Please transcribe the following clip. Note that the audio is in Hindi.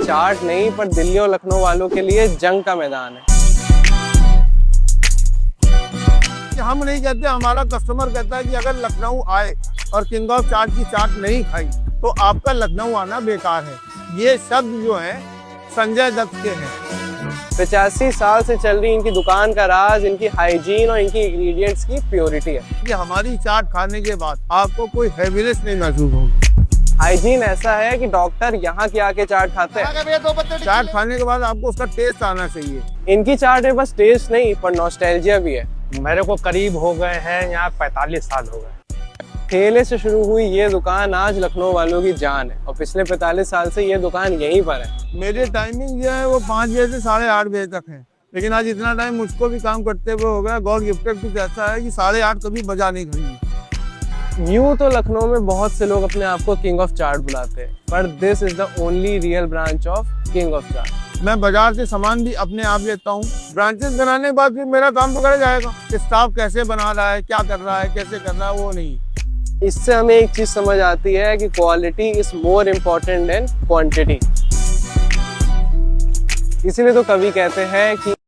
चाट नहीं पर दिल्ली और लखनऊ वालों के लिए जंग का मैदान है। हम नहीं कहते, हमारा कस्टमर कहता है कि अगर लखनऊ आए और किंग ऑफ चाट की चाट नहीं खाई तो आपका लखनऊ आना बेकार है। ये शब्द जो है संजय दत्त के हैं। 85 साल से चल रही इनकी दुकान का राज इनकी हाइजीन और इनकी इंग्रेडिएंट्स की प्योरिटी है। कि हमारी चाट खाने के बाद आपको कोई हैवीनेस नहीं महसूस होगी। हाइजीन ऐसा है कि डॉक्टर यहाँ की आके चाट खाते हैं। चाट खाने के बाद आपको उसका टेस्ट आना चाहिए। इनकी चाट में बस टेस्ट नहीं पर नॉस्टैल्जिया भी है। मेरे को करीब हो गए हैं यहाँ 45 साल हो गए। ठेले से शुरू हुई ये दुकान आज लखनऊ वालों की जान है और पिछले 45 साल से ये दुकान यहीं पर है। मेरे टाइमिंग जो है वो 5 बजे से 8:30 बजे तक है, लेकिन आज इतना टाइम मुझको भी काम करते हुए हो गया। गॉड गिफ्टेड कुछ ऐसा है कि 8:30 कभी बजा नहीं खड़ी। यूं तो लखनऊ में बहुत से लोग अपने आप को किंग ऑफ चाट बुलाते हैं, पर this is the only real branch of king of chaat. मैं बाजार से सामान भी अपने आप लेता हूँ। ब्रांचेस बनाने के बाद फिर मेरा काम पकड़ा जाएगा। स्टाफ कैसे बना रहा है, क्या कर रहा है, कैसे कर रहा है, वो नहीं। इससे हमें एक चीज समझ आती है कि quality is more important then quantity. इसीलिए तो कवि कहते हैं कि